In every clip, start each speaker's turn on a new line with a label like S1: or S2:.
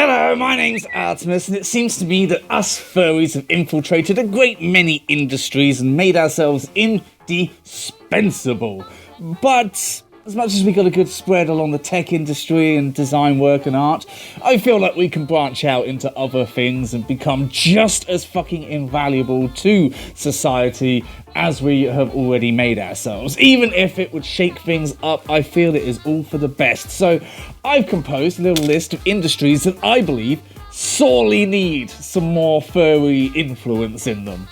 S1: Hello, my name's Artemis, and it seems to me that us furries have infiltrated a great many industries and made ourselves indispensable. But as much as we got a good spread along the tech industry and design work and art, I feel like we can branch out into other things and become just as fucking invaluable to society as we have already made ourselves. Even if it would shake things up, I feel it is all for the best. So I've composed a little list of industries that I believe sorely need some more furry influence in them.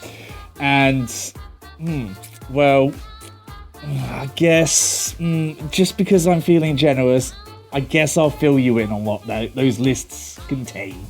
S1: And, well, I guess, just because I'm feeling generous, I guess I'll fill you in on what those lists contain.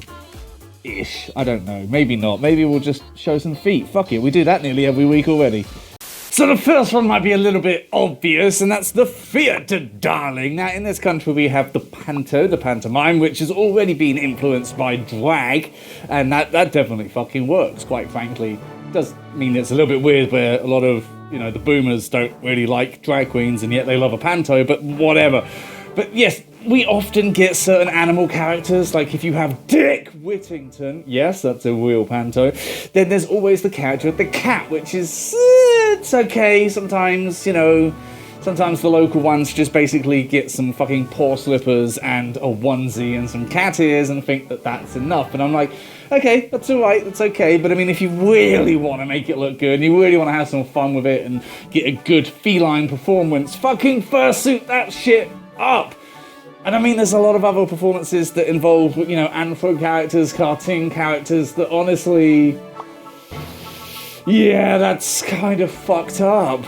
S1: Ish. I don't know. Maybe not. Maybe we'll just show some feet. Fuck it. We do that nearly every week already. So the first one might be a little bit obvious, and that's the theatre darling. Now, in this country, we have the panto, the pantomime, which has already been influenced by drag, and that definitely fucking works, quite frankly. It does mean it's a little bit weird where a lot of, the boomers don't really like drag queens, and yet they love a panto, but whatever. But yes, we often get certain animal characters, like if you have Dick Whittington, yes, that's a real panto, then there's always the character of the cat, which is, it's okay sometimes, sometimes the local ones just basically get some fucking paw slippers and a onesie and some cat ears and think that that's enough, and I'm like, okay, that's alright, that's okay, but I mean, if you really want to make it look good, and you really want to have some fun with it and get a good feline performance, fucking fursuit that shit up! And I mean, there's a lot of other performances that involve, anthro characters, cartoon characters that honestly, yeah, that's kind of fucked up.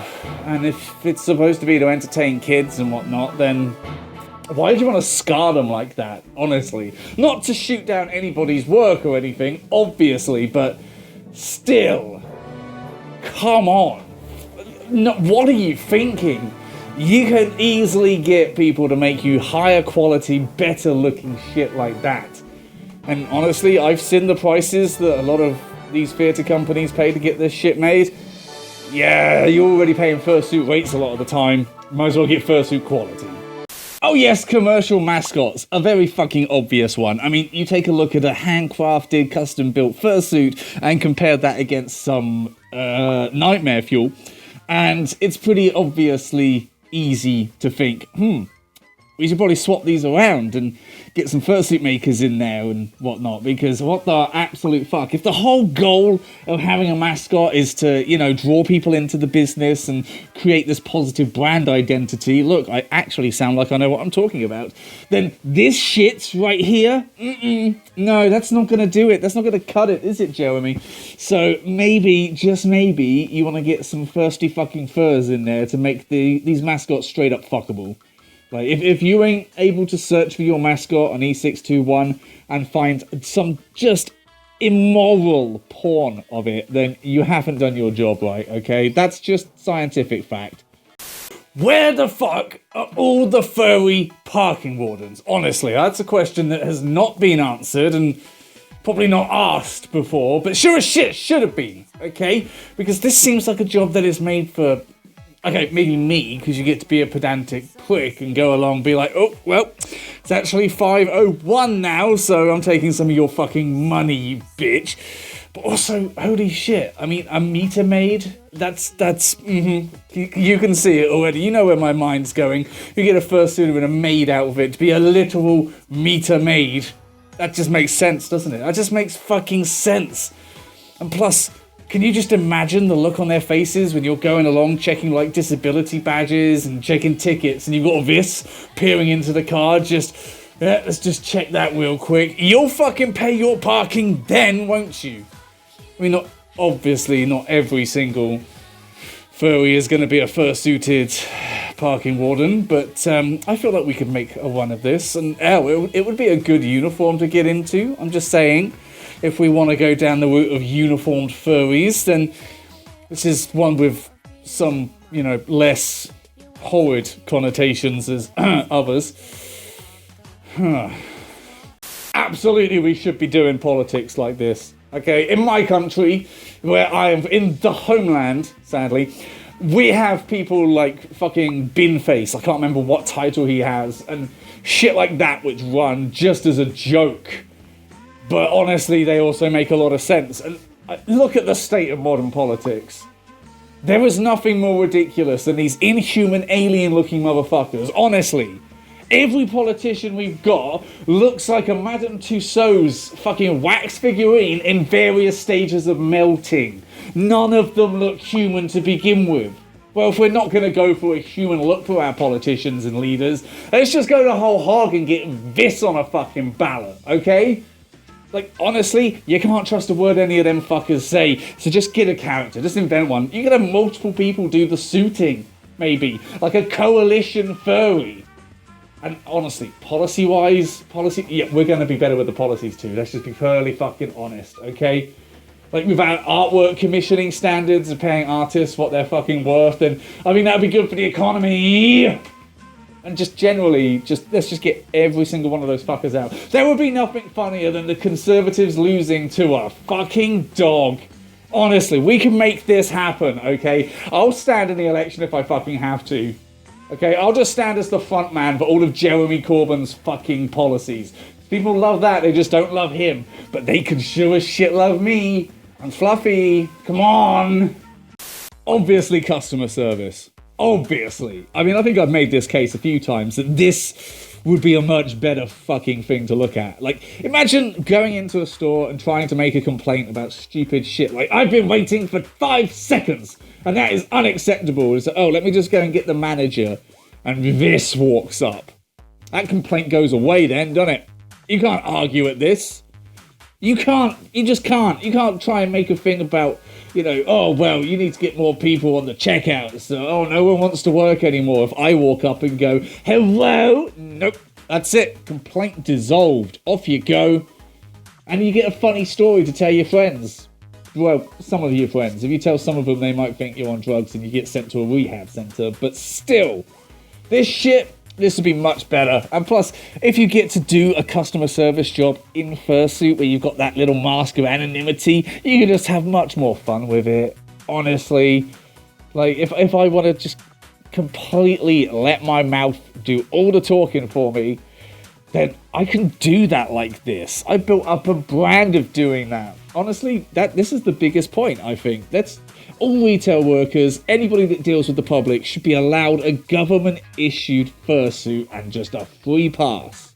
S1: And if it's supposed to be to entertain kids and whatnot, then why do you want to scar them like that, honestly? Not to shoot down anybody's work or anything, obviously, but still, come on. What are you thinking? You can easily get people to make you higher quality, better looking shit like that. And honestly, I've seen the prices that a lot of these theatre companies pay to get this shit made. Yeah, you're already paying fursuit rates a lot of the time. Might as well get fursuit quality. Oh yes, commercial mascots. A very fucking obvious one. I mean, you take a look at a handcrafted, custom-built fursuit and compare that against some nightmare fuel, and it's pretty obviously easy to think, we should probably swap these around and get some fursuit makers in there and whatnot, because what the absolute fuck? If the whole goal of having a mascot is to, draw people into the business and create this positive brand identity, look, I actually sound like I know what I'm talking about, then this shit right here, no, that's not going to do it. That's not going to cut it, is it, Jeremy? So maybe, just maybe, you want to get some thirsty fucking furs in there to make these mascots straight up fuckable. Like, if you ain't able to search for your mascot on E621 and find some just immoral porn of it, then you haven't done your job right, okay? That's just scientific fact. Where the fuck are all the furry parking wardens? Honestly, that's a question that has not been answered and probably not asked before, but sure as shit should have been, okay? Because this seems like a job that is made for... Okay, maybe me, because you get to be a pedantic prick and go along and be like, oh, well, it's actually 5:01 now, so I'm taking some of your fucking money, you bitch. But also, holy shit, I mean, a Metre Maid, you can see it already. You know where my mind's going. You get a fursuit in a maid outfit to be a literal Metre Maid. That just makes sense, doesn't it? That just makes fucking sense. And plus... can you just imagine the look on their faces when you're going along checking like disability badges and checking tickets and you've got this peering into the car, let's just check that real quick. You'll fucking pay your parking then, won't you? I mean, obviously not every single furry is going to be a fursuited parking warden, but I feel like we could make a run of this, and it would be a good uniform to get into, I'm just saying. If we want to go down the route of uniformed furries, then this is one with some, less horrid connotations as others. Absolutely, we should be doing politics like this. Okay, in my country, where I am in the homeland, sadly, we have people like fucking Binface, I can't remember what title he has, and shit like that which run just as a joke But honestly, they also make a lot of sense. And look at the state of modern politics. There is nothing more ridiculous than these inhuman, alien-looking motherfuckers. Honestly, every politician we've got looks like a Madame Tussauds fucking wax figurine in various stages of melting. None of them look human to begin with. Well, if we're not going to go for a human look for our politicians and leaders, let's just go the whole hog and get this on a fucking ballot, okay? Like, honestly, you can't trust a word any of them fuckers say, so just get a character, just invent one. You can have multiple people do the suiting, maybe, like a coalition furry. And honestly, policy-wise, yeah, we're going to be better with the policies too, let's just be fairly fucking honest, okay? Like, without artwork commissioning standards and paying artists what they're fucking worth, and I mean, that'd be good for the economy. And just generally, let's just get every single one of those fuckers out. There would be nothing funnier than the Conservatives losing to a fucking dog. Honestly, we can make this happen, okay? I'll stand in the election if I fucking have to. Okay, I'll just stand as the front man for all of Jeremy Corbyn's fucking policies. People love that, they just don't love him. But they can sure as shit love me. I'm fluffy. Come on. Obviously, customer service. Obviously. I mean, I think I've made this case a few times that this would be a much better fucking thing to look at. Like, imagine going into a store and trying to make a complaint about stupid shit. Like, I've been waiting for 5 seconds, and that is unacceptable. It's like, oh, let me just go and get the manager, and this walks up. That complaint goes away then, doesn't it? You can't argue at this. You just can't. You can't try and make a thing about, you know, oh, well, you need to get more people on the checkout. So, oh, no one wants to work anymore. If I walk up and go, hello? Nope. That's it. Complaint dissolved. Off you go. And you get a funny story to tell your friends. Well, some of your friends. If you tell some of them, they might think you're on drugs and you get sent to a rehab center. But still, this would be much better. And plus, if you get to do a customer service job in fursuit where you've got that little mask of anonymity, you can just have much more fun with it. Honestly, like, if I want to just completely let my mouth do all the talking for me, then I can do that like this. I built up a brand of doing that. Honestly, this is the biggest point, I think. All retail workers, anybody that deals with the public, should be allowed a government-issued fursuit and just a free pass.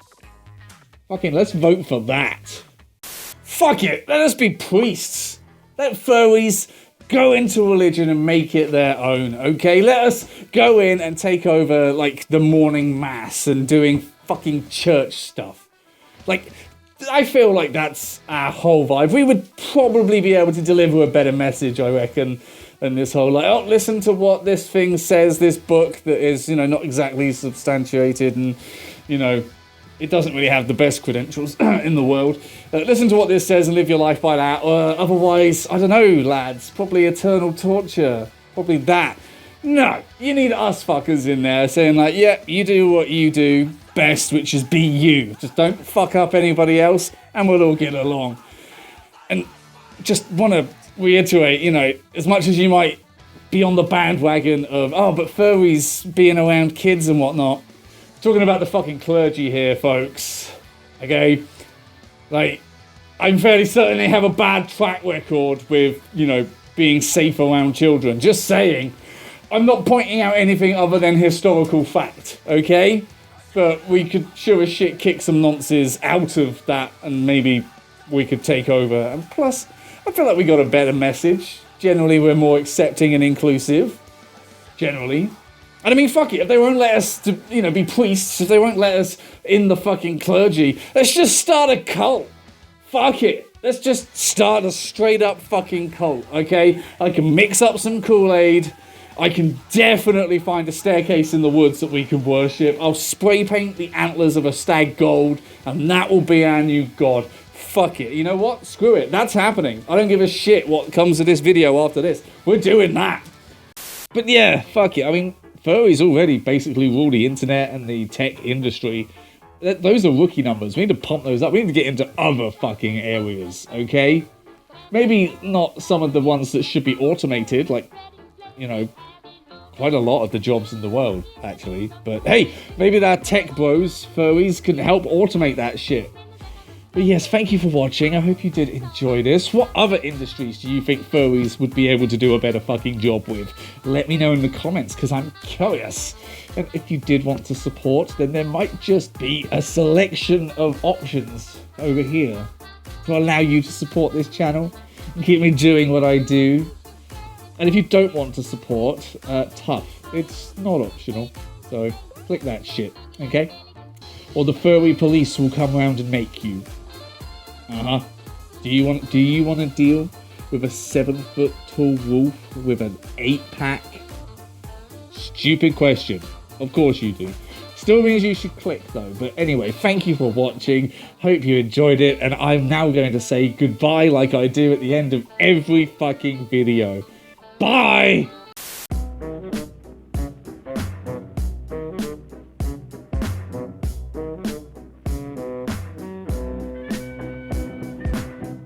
S1: Fucking let's vote for that. Fuck it, let us be priests. Let furries go into religion and make it their own, okay? Let us go in and take over, like, the morning mass and doing fucking church stuff. Like, I feel like that's our whole vibe. We would probably be able to deliver a better message, I reckon, than this whole, like, oh, listen to what this thing says, this book that is, you know, not exactly substantiated and, you know, it doesn't really have the best credentials in the world. Listen to what this says and live your life by that. Otherwise, I don't know, lads, probably eternal torture. Probably that. No, you need us fuckers in there saying, like, yeah, you do what you do best, which is be you. Just don't fuck up anybody else and we'll all get along. And just want to reiterate, you know, as much as you might be on the bandwagon of, oh, but furries being around kids and whatnot, talking about the fucking clergy here, folks. Okay? Like, I'm fairly certain they have a bad track record with, you know, being safe around children. Just saying. I'm not pointing out anything other than historical fact, okay? But we could sure as shit kick some nonsense out of that and maybe we could take over. And plus, I feel like we got a better message. Generally, we're more accepting and inclusive. Generally. And I mean, fuck it, if they won't let us, to, you know, be priests, if they won't let us in the fucking clergy, let's just start a cult. Fuck it. Let's just start a straight up fucking cult, okay? I can mix up some Kool-Aid. I can definitely find a staircase in the woods that we can worship. I'll spray paint the antlers of a stag gold, and that will be our new god. Fuck it. You know what? Screw it. That's happening. I don't give a shit what comes of this video after this. We're doing that. But yeah, fuck it. I mean, furries already basically rule the internet and the tech industry. Those are rookie numbers. We need to pump those up. We need to get into other fucking areas, okay? Maybe not some of the ones that should be automated, like, you know, quite a lot of the jobs in the world, actually. But hey, maybe that tech bros, furries, can help automate that shit. But yes, thank you for watching. I hope you did enjoy this. What other industries do you think furries would be able to do a better fucking job with? Let me know in the comments, because I'm curious. And if you did want to support, then there might just be a selection of options over here to allow you to support this channel and keep me doing what I do. And if you don't want to support, tough. It's not optional. So click that shit, okay? Or the furry police will come around and make you. Do you want to deal with a 7-foot tall wolf with an 8-pack? Stupid question. Of course you do. Still means you should click though. But anyway, thank you for watching. Hope you enjoyed it. And I'm now going to say goodbye like I do at the end of every fucking video. Bye!